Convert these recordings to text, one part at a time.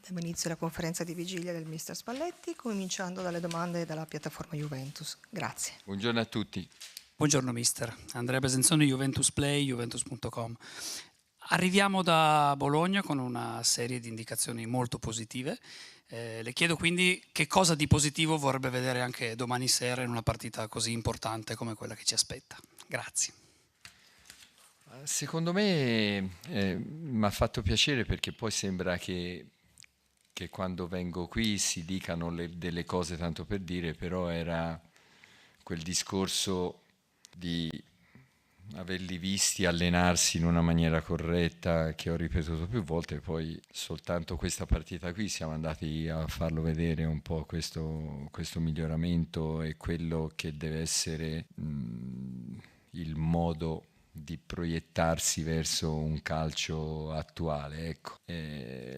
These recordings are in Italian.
Diamo inizio alla conferenza di vigilia del Mister Spalletti, cominciando dalle domande dalla piattaforma Juventus. Grazie. Buongiorno a tutti. Buongiorno mister, Andrea Besenzoni, Juventus Play, Juventus.com. Arriviamo da Bologna con una serie di indicazioni molto positive. Le chiedo quindi che cosa di positivo vorrebbe vedere anche domani sera in una partita così importante come quella che ci aspetta. Grazie. Secondo me mi ha fatto piacere perché poi sembra che quando vengo qui si dicano delle cose tanto per dire, però era quel discorso di averli visti allenarsi in una maniera corretta che ho ripetuto più volte, poi soltanto questa partita qui siamo andati a farlo vedere un po' questo miglioramento e quello che deve essere il modo di proiettarsi verso un calcio attuale, ecco.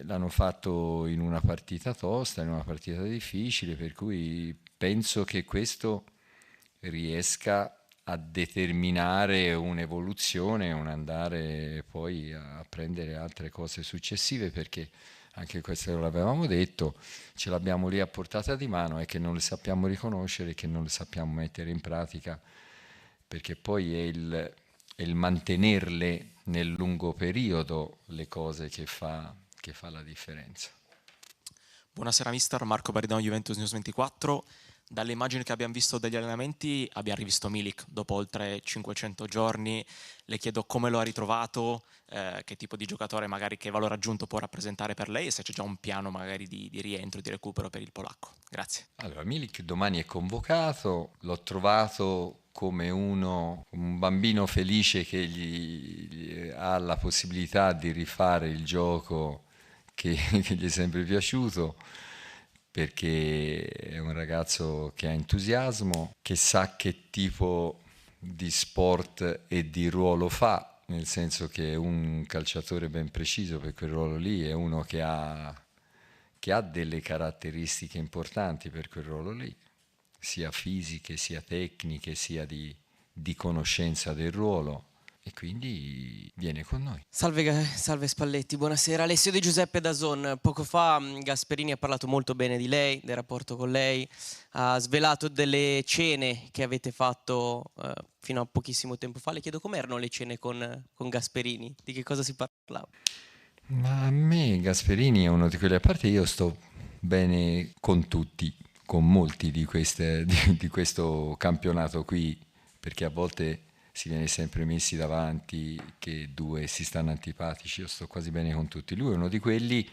L'hanno fatto in una partita tosta, in una partita difficile, per cui penso che questo riesca a determinare un'evoluzione, un andare poi a prendere altre cose successive, perché anche questo lo avevamo detto, ce l'abbiamo lì a portata di mano e che non le sappiamo riconoscere, che non le sappiamo mettere in pratica, perché poi è il mantenerle nel lungo periodo le cose che fa la differenza. Buonasera mister, Marco Baridano, Juventus News 24. Dalle immagini che abbiamo visto degli allenamenti abbiamo rivisto Milik dopo oltre 500 giorni. Le chiedo come lo ha ritrovato, che tipo di giocatore magari, che valore aggiunto può rappresentare per lei e se c'è già un piano magari di rientro, di recupero per il polacco. Grazie. Allora, Milik domani è convocato, l'ho trovato come un bambino felice che gli ha la possibilità di rifare il gioco che gli è sempre piaciuto, perché è un ragazzo che ha entusiasmo, che sa che tipo di sport e di ruolo fa, nel senso che è un calciatore ben preciso per quel ruolo lì, è uno che ha delle caratteristiche importanti per quel ruolo lì, sia fisiche, sia tecniche, sia di conoscenza del ruolo, e quindi viene con noi. Salve Spalletti, buonasera. Alessio Di Giuseppe DAZN. Poco fa Gasperini ha parlato molto bene di lei, del rapporto con lei, ha svelato delle cene che avete fatto fino a pochissimo tempo fa. Le chiedo com'erano le cene con Gasperini, di che cosa si parlava? Ma a me Gasperini è uno di quelli, a parte io sto bene con tutti, con molti di questo campionato qui, perché a volte si viene sempre messi davanti che due si stanno antipatici, io sto quasi bene con tutti. Lui è uno di quelli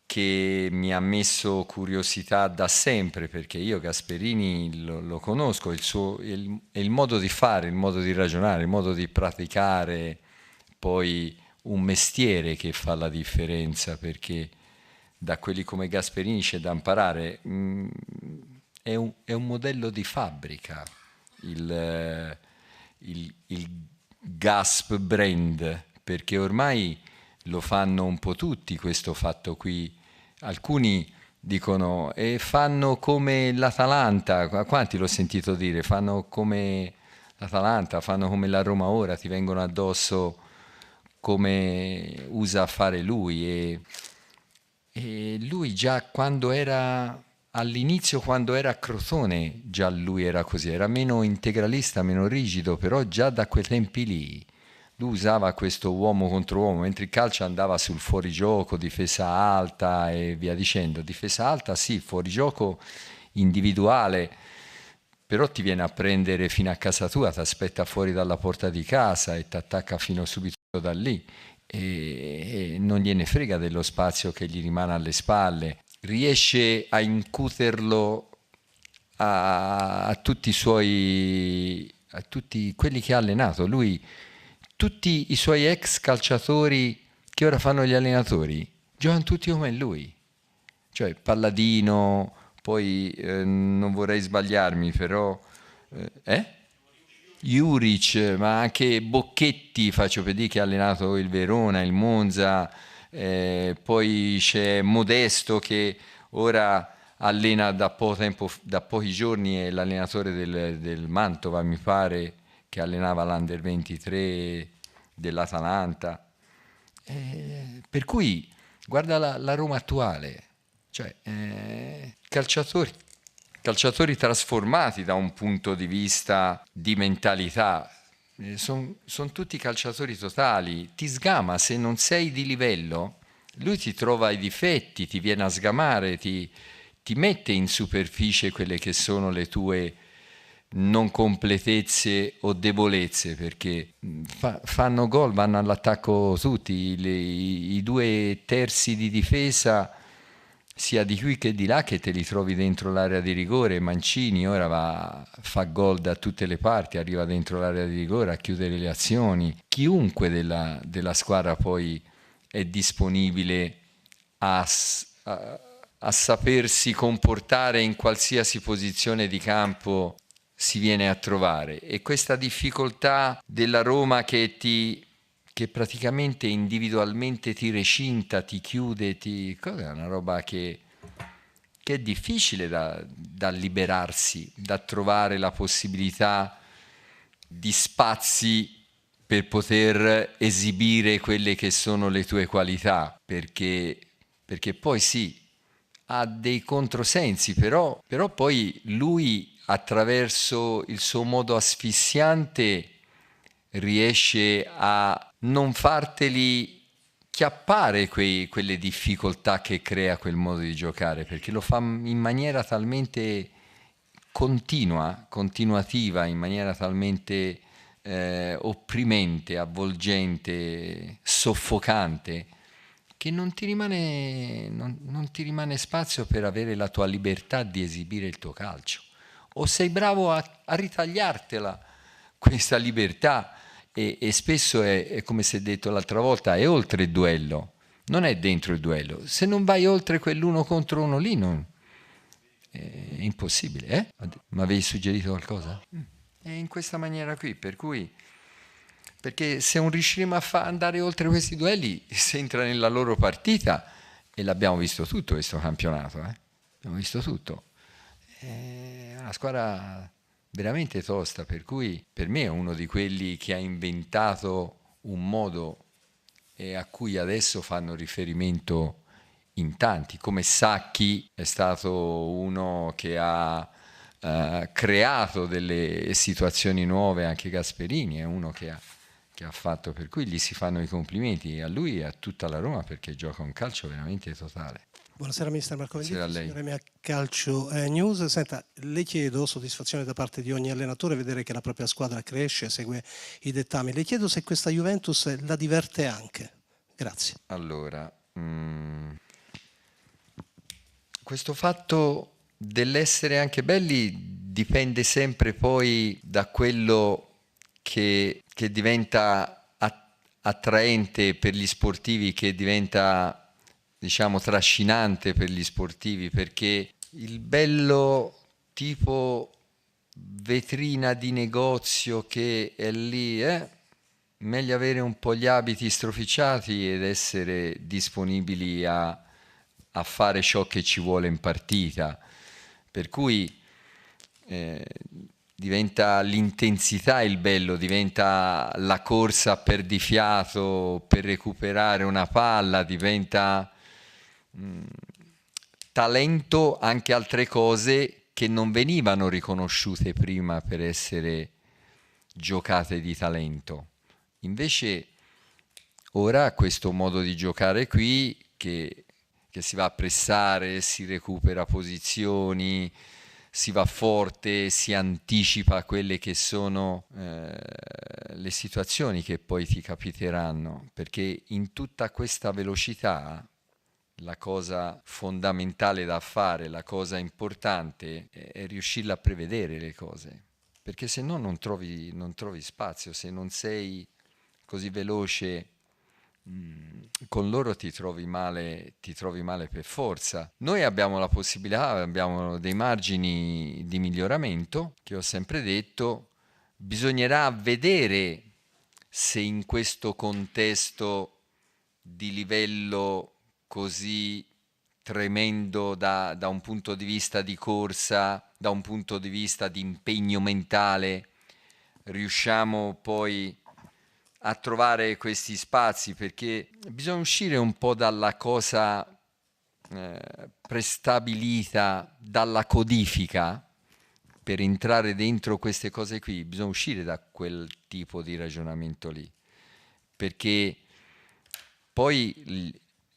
che mi ha messo curiosità da sempre, perché io Gasperini lo conosco, il modo di fare, il modo di ragionare, il modo di praticare poi un mestiere che fa la differenza, perché da quelli come Gasperini c'è da imparare. È un modello di fabbrica il Gasp brand, perché ormai lo fanno un po' tutti questo fatto qui. Alcuni dicono e fanno come l'Atalanta, quanti l'ho sentito dire, fanno come l'Atalanta, fanno come la Roma ora, ti vengono addosso come usa fare lui, e lui già quando era all'inizio, quando era a Crotone, già lui era così, era meno integralista, meno rigido, però già da quei tempi lì lui usava questo uomo contro uomo, mentre il calcio andava sul fuorigioco, difesa alta e via dicendo. Difesa alta sì, fuorigioco individuale, però ti viene a prendere fino a casa tua, ti aspetta fuori dalla porta di casa e ti attacca fino subito da lì, e non gliene frega dello spazio che gli rimane alle spalle, riesce a incuterlo a tutti i suoi, a tutti quelli che ha allenato. Lui, tutti i suoi ex calciatori che ora fanno gli allenatori giocano tutti come lui, cioè Palladino, poi non vorrei sbagliarmi, però Juric, ma anche Bocchetti, faccio per dire, che ha allenato il Verona, il Monza, poi c'è Modesto che ora allena da poco tempo, da pochi giorni, è l'allenatore del Mantova, mi pare, che allenava l'Under 23 dell'Atalanta. Per cui guarda la Roma attuale, Cioè, calciatori trasformati da un punto di vista di mentalità. Sono tutti calciatori totali. Ti sgama, se non sei di livello, lui ti trova i difetti, ti viene a sgamare, ti mette in superficie quelle che sono le tue non completezze o debolezze, perché fanno gol, vanno all'attacco tutti, i due terzi di difesa sia di qui che di là, che te li trovi dentro l'area di rigore. Mancini ora fa gol da tutte le parti, arriva dentro l'area di rigore a chiudere le azioni. Chiunque della squadra poi è disponibile a sapersi comportare in qualsiasi posizione di campo si viene a trovare. E questa difficoltà della Roma che praticamente individualmente ti recinta, ti chiude, è una roba che è difficile da liberarsi, da trovare la possibilità di spazi per poter esibire quelle che sono le tue qualità, perché poi sì, ha dei controsensi, però poi lui, attraverso il suo modo asfissiante, riesce a non farteli chiappare quelle difficoltà che crea quel modo di giocare, perché lo fa in maniera talmente continuativa, in maniera talmente opprimente, avvolgente, soffocante, che non ti rimane spazio per avere la tua libertà di esibire il tuo calcio. O sei bravo a ritagliartela questa libertà, e spesso è come si è detto l'altra volta, è oltre il duello, non è dentro il duello. Se non vai oltre quell'1 contro 1 lì, è impossibile. Mi avevi suggerito qualcosa? È in questa maniera qui, perché se non riusciremo a andare oltre questi duelli, si entra nella loro partita, e l'abbiamo visto tutto questo campionato, abbiamo visto tutto. È una squadra veramente tosta, per cui per me è uno di quelli che ha inventato un modo e a cui adesso fanno riferimento in tanti, come Sacchi è stato uno che ha creato delle situazioni nuove. Anche Gasperini è uno che ha fatto, per cui gli si fanno i complimenti a lui e a tutta la Roma, perché gioca un calcio veramente totale. Buonasera mister Marco Buonasera Venditti, a lei. signore mia Calcio News. Senta, le chiedo, soddisfazione da parte di ogni allenatore vedere che la propria squadra cresce, segue i dettami. Le chiedo se questa Juventus la diverte anche. Grazie. Allora, questo fatto dell'essere anche belli dipende sempre poi da quello che diventa attraente per gli sportivi, che diventa, diciamo, trascinante per gli sportivi, perché il bello tipo vetrina di negozio che è lì, meglio avere un po' gli abiti stroficciati ed essere disponibili a fare ciò che ci vuole in partita, per cui diventa l'intensità il bello, diventa la corsa a perdifiato per recuperare una palla, diventa talento anche altre cose che non venivano riconosciute prima per essere giocate di talento. Invece ora questo modo di giocare qui, che si va a pressare, si recupera posizioni, si va forte, si anticipa a quelle che sono le situazioni che poi ti capiteranno, perché in tutta questa velocità la cosa fondamentale da fare, la cosa importante è riuscirla a prevedere le cose, perché se no non trovi spazio. Se non sei così veloce con loro ti trovi male per forza. Noi abbiamo la possibilità, abbiamo dei margini di miglioramento, che ho sempre detto. Bisognerà vedere se in questo contesto di livello così tremendo da un punto di vista di corsa, da un punto di vista di impegno mentale, riusciamo poi a trovare questi spazi, perché bisogna uscire un po' dalla cosa prestabilita dalla codifica, per entrare dentro queste cose qui bisogna uscire da quel tipo di ragionamento lì, perché poi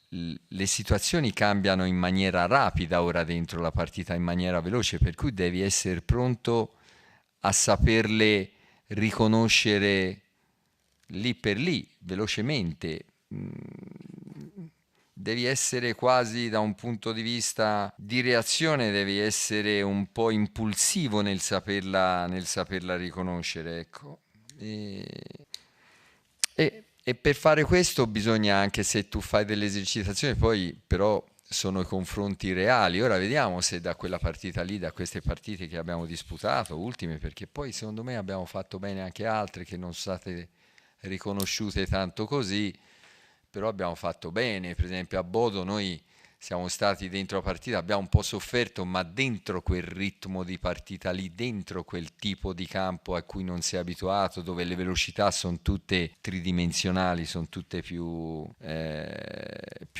le situazioni cambiano in maniera rapida ora dentro la partita, in maniera veloce, per cui devi essere pronto a saperle riconoscere lì per lì, velocemente. Devi essere quasi, da un punto di vista di reazione, devi essere un po' impulsivo nel saperla riconoscere, ecco. E per fare questo bisogna, anche se tu fai delle esercitazioni, poi però sono i confronti reali. Ora vediamo se da quella partita lì, da queste partite che abbiamo disputato, ultime, perché poi secondo me abbiamo fatto bene anche altre che non sono state riconosciute tanto così, però abbiamo fatto bene. Per esempio a Bodo noi siamo stati dentro la partita, abbiamo un po' sofferto, ma dentro quel ritmo di partita lì, dentro quel tipo di campo a cui non si è abituato, dove le velocità sono tutte tridimensionali, sono tutte più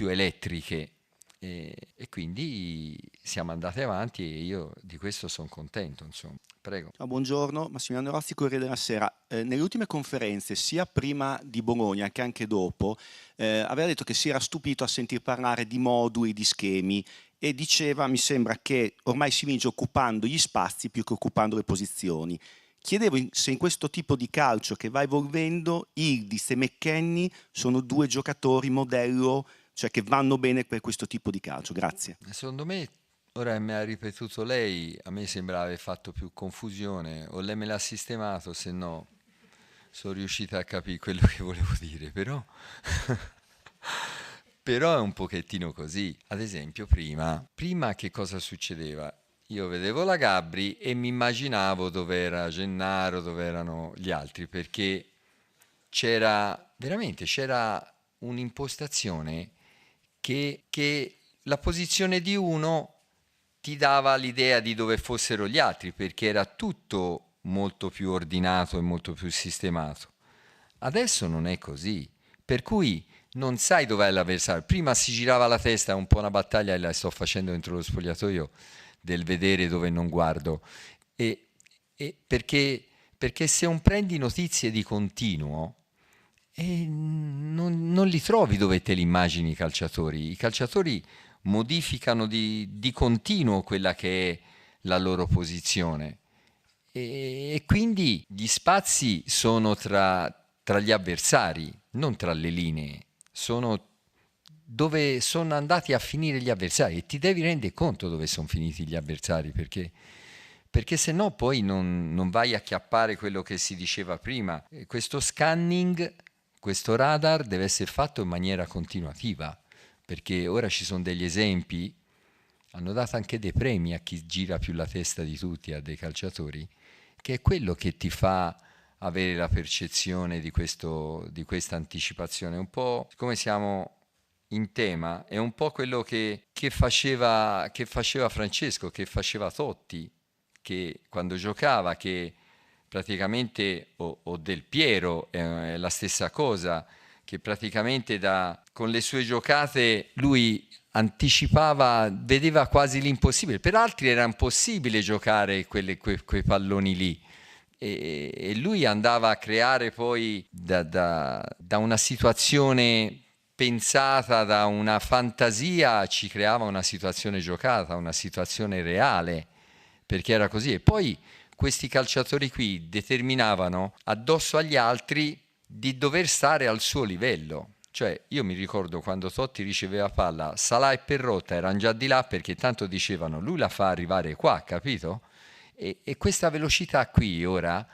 elettriche, e quindi siamo andati avanti e io di questo sono contento, insomma. Prego. Buongiorno, Massimiliano Rossi, Corriere della Sera. Nelle ultime conferenze, sia prima di Bologna che anche dopo, aveva detto che si era stupito a sentir parlare di moduli, di schemi, e diceva, mi sembra, che ormai si vince occupando gli spazi più che occupando le posizioni. Chiedevo se in questo tipo di calcio che va evolvendo, Yildiz e McKennie sono due giocatori modello, cioè che vanno bene per questo tipo di calcio. Grazie. Secondo me, ora me l'ha ripetuto lei, a me sembrava aver fatto più confusione, o lei me l'ha sistemato, se no sono riuscita a capire quello che volevo dire, però è un pochettino così. Ad esempio prima che cosa succedeva? Io vedevo la Gabri e mi immaginavo dove era Gennaro, dove erano gli altri, perché c'era un'impostazione che la posizione di uno ti dava l'idea di dove fossero gli altri, perché era tutto molto più ordinato e molto più sistemato. Adesso non è così, per cui non sai dov'è l'avversario. Prima si girava la testa, è un po' una battaglia e la sto facendo dentro lo spogliatoio, del vedere dove non guardo, e perché se non prendi notizie di continuo, non li trovi dove te li immagini i calciatori. I calciatori modificano di continuo quella che è la loro posizione, e quindi gli spazi sono tra gli avversari, non tra le linee, sono dove sono andati a finire gli avversari, e ti devi rendere conto dove sono finiti gli avversari, perché se no poi non vai a acchiappare quello che si diceva prima. Questo scanning, questo radar deve essere fatto in maniera continuativa, perché ora ci sono degli esempi, hanno dato anche dei premi a chi gira più la testa di tutti, a dei calciatori, che è quello che ti fa avere la percezione di questa anticipazione. Un po', come siamo in tema, è un po' quello che faceva Francesco, che faceva Totti, che quando giocava, che praticamente, o Del Piero, è la stessa cosa, che praticamente con le sue giocate lui anticipava, vedeva quasi l'impossibile. Per altri era impossibile giocare quei palloni lì, e lui andava a creare poi da una situazione pensata, da una fantasia, ci creava una situazione giocata, una situazione reale, perché era così. E poi questi calciatori qui determinavano addosso agli altri di dover stare al suo livello. Cioè, io mi ricordo quando Totti riceveva palla, Salah e Perrotta erano già di là, perché tanto dicevano lui la fa arrivare qua, capito? E questa velocità qui ora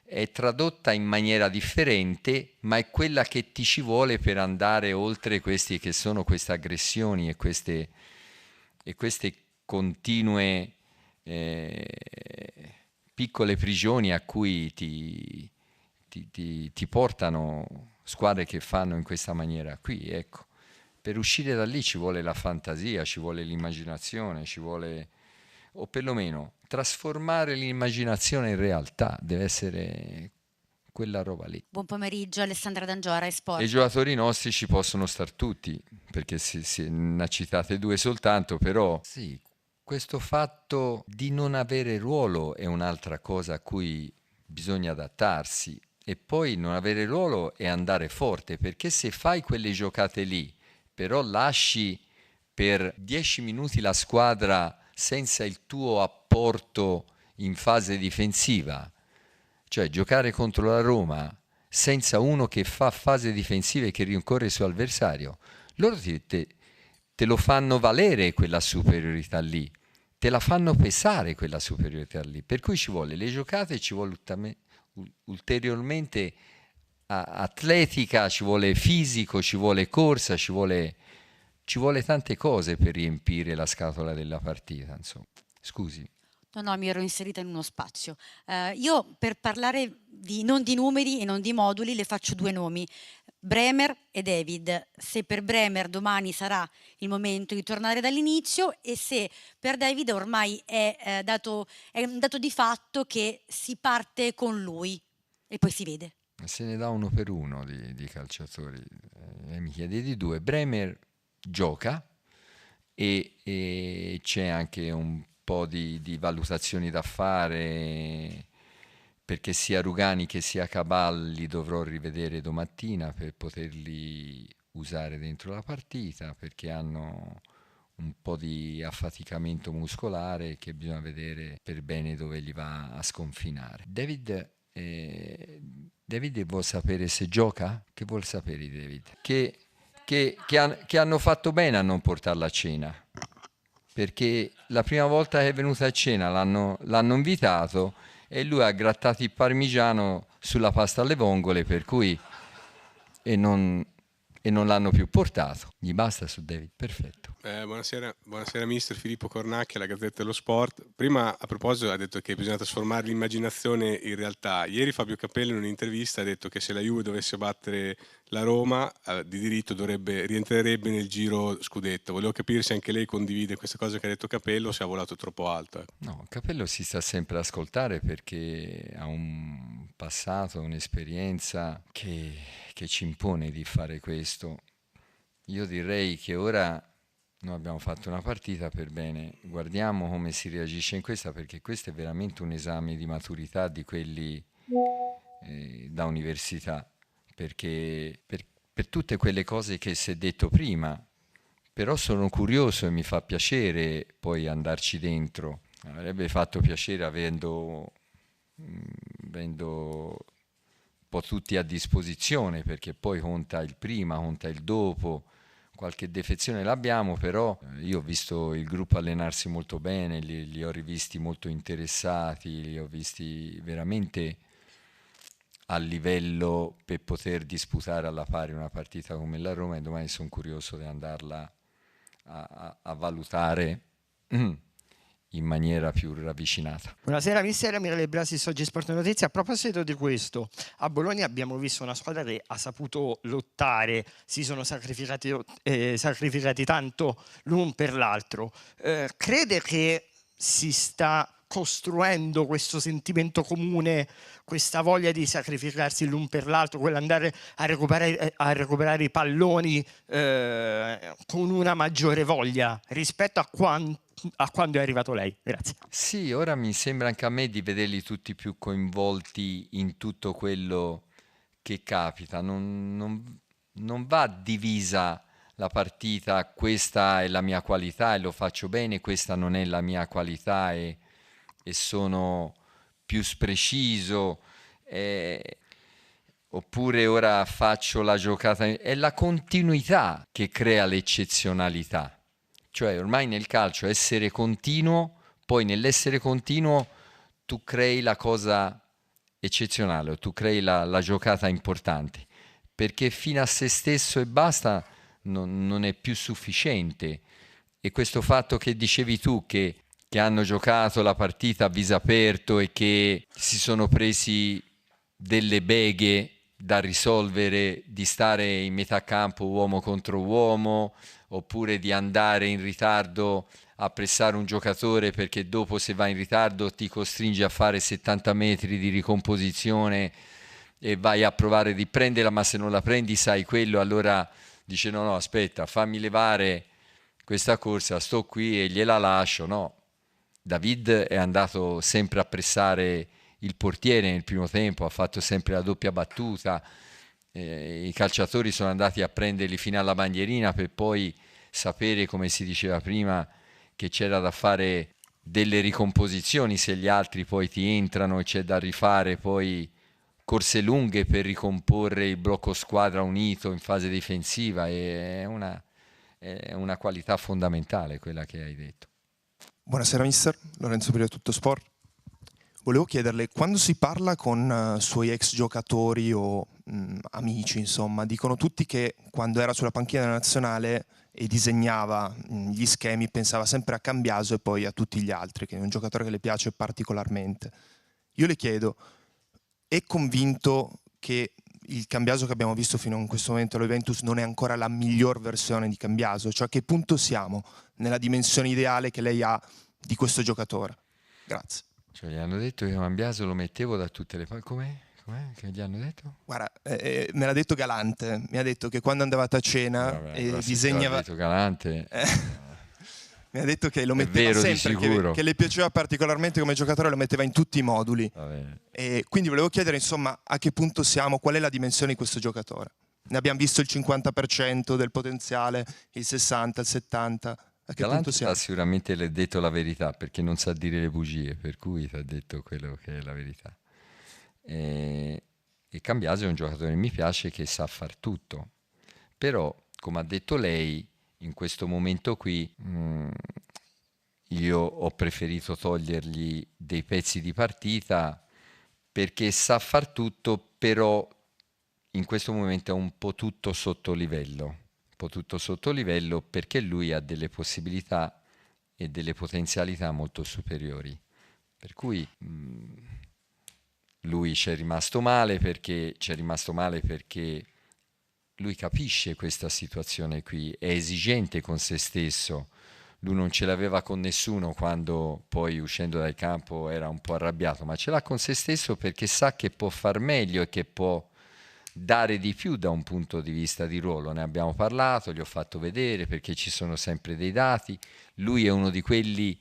è tradotta in maniera differente, ma è quella che ti ci vuole per andare oltre questi che sono queste aggressioni e queste continue piccole prigioni a cui ti portano squadre che fanno in questa maniera qui, ecco. Per uscire da lì ci vuole la fantasia, ci vuole l'immaginazione, ci vuole, o perlomeno trasformare l'immaginazione in realtà, deve essere quella roba lì. Buon pomeriggio, Alessandra D'Angiora, Sport. E i giocatori nostri ci possono star tutti, perché ne ha citate 2 soltanto, però sì, questo fatto di non avere ruolo è un'altra cosa a cui bisogna adattarsi. E poi non avere ruolo è andare forte, perché se fai quelle giocate lì, però lasci per 10 minuti la squadra senza il tuo apporto in fase difensiva, cioè giocare contro la Roma senza uno che fa fase difensiva e che rincorre il suo avversario, loro te lo fanno valere quella superiorità lì, te la fanno pesare quella superiorità lì, per cui ci vuole le giocate, ci vuole ulteriormente atletica, ci vuole fisico, ci vuole corsa, ci vuole tante cose per riempire la scatola della partita, insomma. Scusi. No, mi ero inserita in uno spazio. Io per parlare non di numeri e non di moduli le faccio 2 nomi, Bremer e David. Se per Bremer domani sarà il momento di tornare dall'inizio e se per David ormai è un dato di fatto che si parte con lui e poi si vede. Se ne dà uno per uno di calciatori. Mi chiede di 2. Bremer gioca e c'è anche un po' di valutazioni da fare, perché sia Rugani che sia Cabal li dovrò rivedere domattina per poterli usare dentro la partita, perché hanno un po' di affaticamento muscolare che bisogna vedere per bene dove gli va a sconfinare. David vuol sapere se gioca? Che vuol sapere David? Che hanno fatto bene a non portarla a cena, perché la prima volta che è venuta a cena l'hanno invitato e lui ha grattato il parmigiano sulla pasta alle vongole, per cui e non l'hanno più portato. Gli basta su David, perfetto. Buonasera mister Filippo Cornacchia, la Gazzetta dello Sport. Prima a proposito ha detto che bisogna trasformare l'immaginazione in realtà. Ieri Fabio Capello in un'intervista ha detto che se la Juve dovesse battere la Roma di diritto rientrerebbe nel giro scudetto. Volevo capire se anche lei condivide questa cosa che ha detto Capello o se ha volato troppo alto. No, Capello si sta sempre ad ascoltare perché ha un passato, un'esperienza che ci impone di fare questo. Io direi che ora noi abbiamo fatto una partita per bene, guardiamo come si reagisce in questa, perché questo è veramente un esame di maturità di quelli da università, perché per tutte quelle cose che si è detto prima, però sono curioso e mi fa piacere poi andarci dentro. Avrebbe fatto piacere avendo un po' tutti a disposizione, perché poi conta il prima, conta il dopo. Qualche defezione l'abbiamo, però io ho visto il gruppo allenarsi molto bene, li ho rivisti molto interessati, li ho visti veramente a livello per poter disputare alla pari una partita come la Roma, e domani sono curioso di andarla a valutare in maniera più ravvicinata. Buonasera mister, Mirele Brasis, Oggi Sport Notizie. A proposito di questo, a Bologna abbiamo visto una squadra che ha saputo lottare, si sono sacrificati tanto l'un per l'altro. Crede che si sta costruendo questo sentimento comune, questa voglia di sacrificarsi l'un per l'altro, quell'andare a recuperare i palloni con una maggiore voglia rispetto a quando è arrivato lei? Grazie. Sì, ora mi sembra anche a me di vederli tutti più coinvolti in tutto quello che capita. Non va divisa la partita, questa è la mia qualità e lo faccio bene, questa non è la mia qualità e sono più spreciso, oppure ora faccio la giocata. È la continuità che crea l'eccezionalità. Cioè ormai nel calcio essere continuo, poi nell'essere continuo tu crei la cosa eccezionale, o tu crei la giocata importante, perché fino a se stesso e basta non è più sufficiente. E questo fatto che dicevi tu, che hanno giocato la partita a viso aperto e che si sono presi delle beghe da risolvere, di stare in metà campo uomo contro uomo, oppure di andare in ritardo a pressare un giocatore perché dopo, se va in ritardo, ti costringe a fare 70 metri di ricomposizione e vai a provare di prenderla, ma se non la prendi sai quello, allora dice no, aspetta, fammi levare questa corsa, sto qui e gliela lascio. No, David è andato sempre a pressare il portiere nel primo tempo, ha fatto sempre la doppia battuta, i calciatori sono andati a prenderli fino alla bandierina per poi sapere, come si diceva prima, che c'era da fare delle ricomposizioni se gli altri poi ti entrano e c'è da rifare poi corse lunghe per ricomporre il blocco squadra unito in fase difensiva. È una qualità fondamentale quella che hai detto. Buonasera mister, Lorenzo Pirio, Tutto Sport. Volevo chiederle, quando si parla con suoi ex giocatori o amici, insomma, dicono tutti che quando era sulla panchina della nazionale e disegnava gli schemi pensava sempre a Cambiaso e poi a tutti gli altri, che è un giocatore che le piace particolarmente. Io le chiedo, è convinto che il Cambiaso che abbiamo visto fino a questo momento alla Juventus non è ancora la miglior versione di Cambiaso? Cioè a che punto siamo nella dimensione ideale che lei ha di questo giocatore? Grazie. Cioè gli hanno detto che Cambiaso lo mettevo da tutte le parti. Com'è che gli hanno detto? Guarda, me l'ha detto Galante, mi ha detto che quando andavate a cena e disegnava... detto Galante... Mi ha detto che lo metteva sempre, che le piaceva particolarmente come giocatore, lo metteva in tutti i moduli. E quindi volevo chiedere, insomma, a che punto siamo, qual è la dimensione di questo giocatore? Ne abbiamo visto il 50% del potenziale, il 60%, il 70%. A che punto siamo? Sicuramente le ha detto la verità, perché non sa dire le bugie, per cui ti ha detto quello che è la verità. E Cambiaso è un giocatore che mi piace, che sa far tutto. Però, come ha detto lei, in questo momento qui io ho preferito togliergli dei pezzi di partita perché sa far tutto, però in questo momento è un po' tutto sotto livello, perché lui ha delle possibilità e delle potenzialità molto superiori. Per cui lui ci è rimasto male perché lui capisce questa situazione qui, è esigente con se stesso, lui non ce l'aveva con nessuno quando poi uscendo dal campo era un po' arrabbiato, ma ce l'ha con se stesso perché sa che può far meglio e che può dare di più da un punto di vista di ruolo. Ne abbiamo parlato, gli ho fatto vedere perché ci sono sempre dei dati, lui è uno di quelli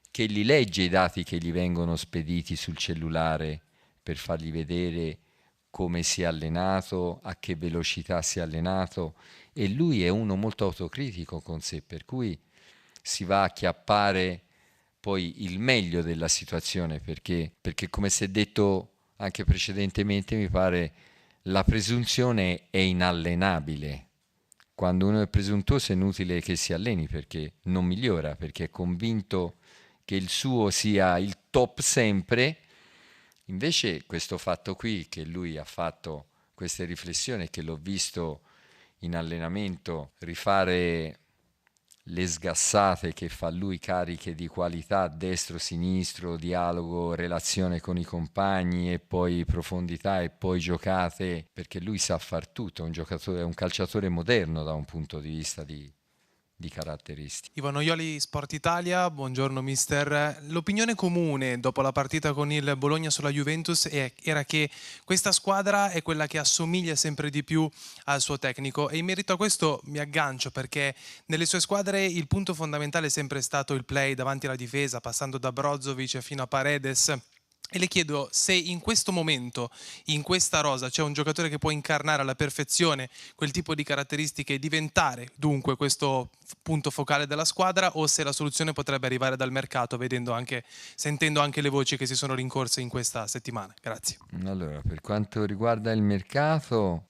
che li legge i dati che gli vengono spediti sul cellulare per fargli vedere come si è allenato, a che velocità si è allenato, e lui è uno molto autocritico con sé, per cui si va a acchiappare poi il meglio della situazione, perché come si è detto anche precedentemente, mi pare, la presunzione è inallenabile. Quando uno è presuntuoso è inutile che si alleni perché non migliora, perché è convinto che il suo sia il top sempre. Invece questo fatto qui, che lui ha fatto queste riflessioni, che l'ho visto in allenamento rifare le sgassate che fa lui, cariche di qualità, destro-sinistro, dialogo, relazione con i compagni e poi profondità e poi giocate, perché lui sa far tutto, è un calciatore moderno da un punto di vista di caratteristiche. Ivo Noioli, Sport Italia, buongiorno mister. L'opinione comune dopo la partita con il Bologna sulla Juventus era che questa squadra è quella che assomiglia sempre di più al suo tecnico, e in merito a questo mi aggancio perché nelle sue squadre il punto fondamentale è sempre stato il play davanti alla difesa, passando da Brozovic fino a Paredes. E le chiedo se in questo momento, in questa rosa, c'è un giocatore che può incarnare alla perfezione quel tipo di caratteristiche e diventare dunque questo punto focale della squadra, o se la soluzione potrebbe arrivare dal mercato, sentendo anche le voci che si sono rincorse in questa settimana. Grazie. Allora, per quanto riguarda il mercato,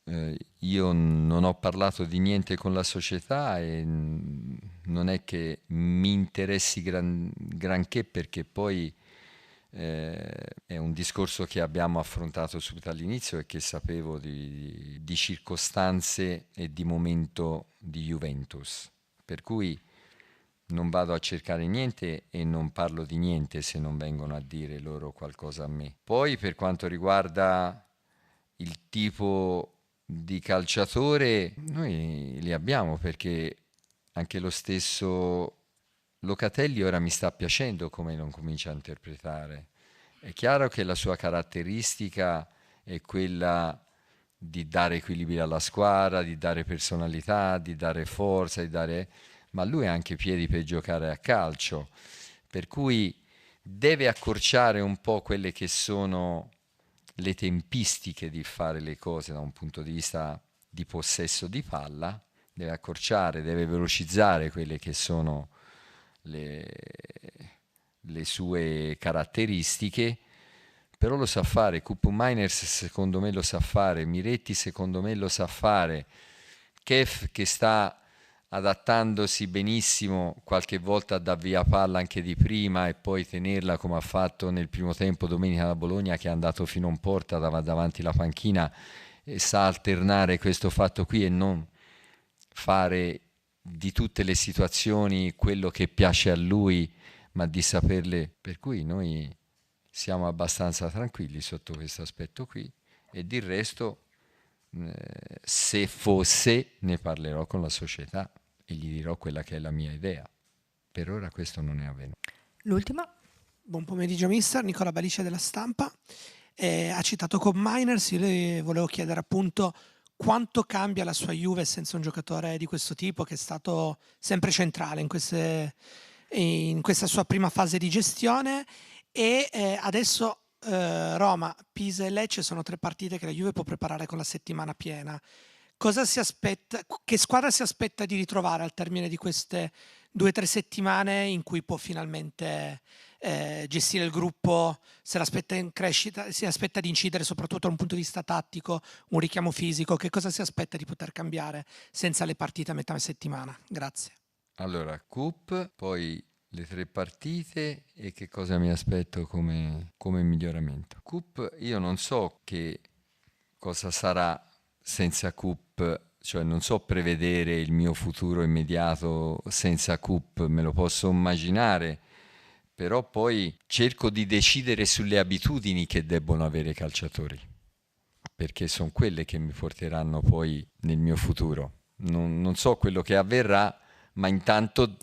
io non ho parlato di niente con la società e non è che mi interessi granché, perché poi è un discorso che abbiamo affrontato subito all'inizio e che sapevo di circostanze e di momento di Juventus, per cui non vado a cercare niente e non parlo di niente se non vengono a dire loro qualcosa a me. Poi per quanto riguarda il tipo di calciatore, noi li abbiamo, perché anche lo stesso Locatelli ora mi sta piacendo come non comincia a interpretare. È chiaro che la sua caratteristica è quella di dare equilibrio alla squadra, di dare personalità, di dare forza, ma lui ha anche piedi per giocare a calcio, per cui deve accorciare un po' quelle che sono le tempistiche di fare le cose da un punto di vista di possesso di palla, deve accorciare, deve velocizzare quelle che sono le sue caratteristiche, però lo sa fare. Cup Miners secondo me lo sa fare, Miretti secondo me lo sa fare, Kef che sta adattandosi benissimo qualche volta a dar via palla anche di prima e poi tenerla come ha fatto nel primo tempo domenica da Bologna, che è andato fino in porta davanti la panchina, e sa alternare questo fatto qui e non fare di tutte le situazioni quello che piace a lui, ma di saperle, per cui noi siamo abbastanza tranquilli sotto questo aspetto qui, e del resto se fosse ne parlerò con la società e gli dirò quella che è la mia idea. Per ora questo non è avvenuto. L'ultima. Buon pomeriggio mister, Nicola Balice della Stampa. Ha citato Cup Miners, io le volevo chiedere appunto quanto cambia la sua Juve senza un giocatore di questo tipo, che è stato sempre centrale in questa sua prima fase di gestione, e adesso Roma, Pisa e Lecce sono 3 partite che la Juve può preparare con la settimana piena. Cosa si aspetta, che squadra si aspetta di ritrovare al termine di queste 2 o 3 settimane in cui può finalmente gestire il gruppo? Se l'aspetta in crescita, si aspetta di incidere soprattutto da un punto di vista tattico, un richiamo fisico? Che cosa si aspetta di poter cambiare senza le partite a metà settimana? Grazie. Allora, Cup, poi le 3 partite e che cosa mi aspetto come miglioramento. Cup, io non so che cosa sarà senza Cup, cioè non so prevedere il mio futuro immediato senza Cup, me lo posso immaginare, però poi cerco di decidere sulle abitudini che debbono avere i calciatori, perché sono quelle che mi porteranno poi nel mio futuro. Non so quello che avverrà, ma intanto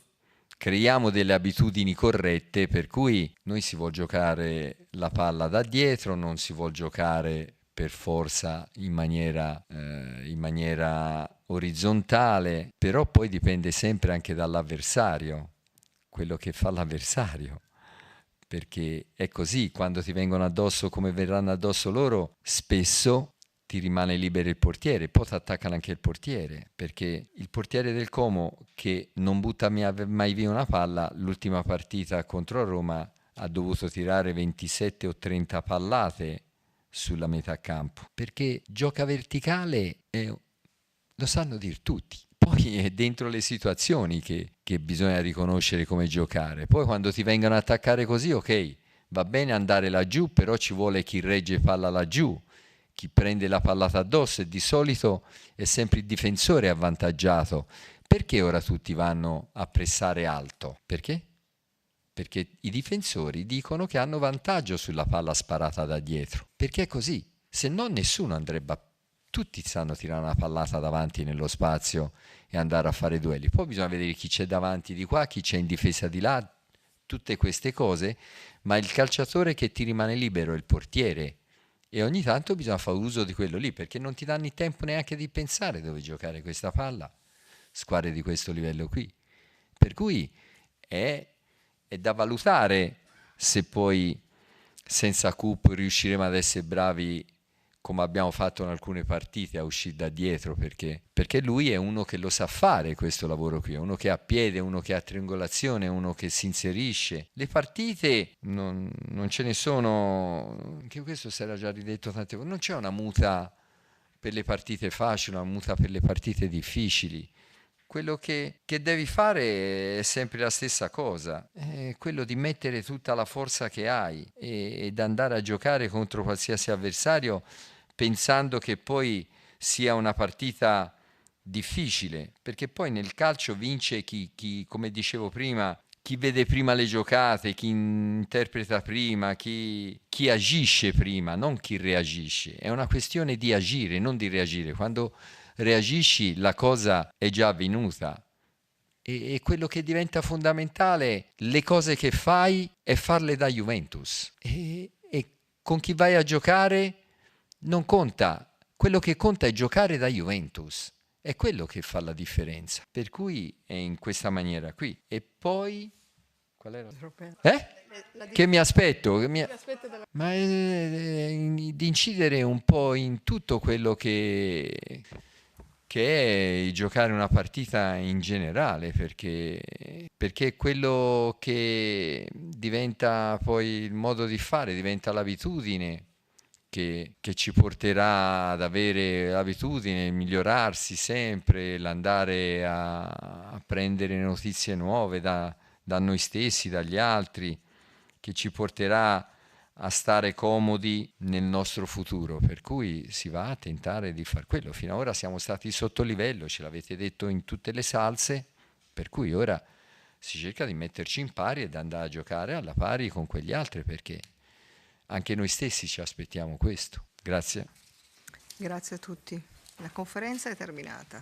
creiamo delle abitudini corrette, per cui noi si vuol giocare la palla da dietro, non si vuol giocare per forza in maniera orizzontale, però poi dipende sempre anche dall'avversario, quello che fa l'avversario, perché è così, quando ti vengono addosso come verranno addosso loro, spesso ti rimane libero il portiere, poi ti attaccano anche il portiere, perché il portiere del Como, che non butta mai via una palla, l'ultima partita contro Roma ha dovuto tirare 27 o 30 pallate sulla metà campo, perché gioca verticale, lo sanno dir tutti. Poi è dentro le situazioni che bisogna riconoscere come giocare. Poi quando ti vengono a attaccare così, ok, va bene andare laggiù, però ci vuole chi regge palla laggiù, chi prende la pallata addosso, e di solito è sempre il difensore avvantaggiato. Perché ora tutti vanno a pressare alto? Perché? Perché i difensori dicono che hanno vantaggio sulla palla sparata da dietro, perché è così, se no nessuno andrebbe tutti sanno tirare una pallata davanti nello spazio e andare a fare duelli. Poi bisogna vedere chi c'è davanti di qua, chi c'è in difesa di là, tutte queste cose, ma il calciatore che ti rimane libero è il portiere, e ogni tanto bisogna fare uso di quello lì, perché non ti danno il tempo neanche di pensare dove giocare questa palla, squadre di questo livello qui. Per cui è da valutare se poi senza Cup riusciremo ad essere bravi come abbiamo fatto in alcune partite a uscire da dietro, perché lui è uno che lo sa fare questo lavoro qui, è uno che ha piede, uno che ha triangolazione, uno che si inserisce. Le partite non ce ne sono, anche questo si era già ridetto tante volte, non c'è una muta per le partite facili, una muta per le partite difficili. Quello che devi fare è sempre la stessa cosa, è quello di mettere tutta la forza che hai ed andare a giocare contro qualsiasi avversario pensando che poi sia una partita difficile, perché poi nel calcio vince chi, come dicevo prima, chi vede prima le giocate, chi interpreta prima, chi agisce prima, non chi reagisce. È una questione di agire, non di reagire. Quando reagisci la cosa è già avvenuta, e quello che diventa fondamentale, le cose che fai, è farle da Juventus, e con chi vai a giocare non conta, quello che conta è giocare da Juventus, è quello che fa la differenza, per cui è in questa maniera qui. E poi qual era? Che mi aspetto? Ma di incidere un po' in tutto quello che è giocare una partita in generale, perché è quello che diventa poi il modo di fare, diventa l'abitudine che ci porterà ad avere l'abitudine, migliorarsi sempre, l'andare a prendere notizie nuove da noi stessi, dagli altri, che ci porterà a stare comodi nel nostro futuro, per cui si va a tentare di far quello. Fino ad ora siamo stati sotto livello, ce l'avete detto in tutte le salse, per cui ora si cerca di metterci in pari ed andare a giocare alla pari con quegli altri, perché anche noi stessi ci aspettiamo questo. Grazie. Grazie a tutti. La conferenza è terminata.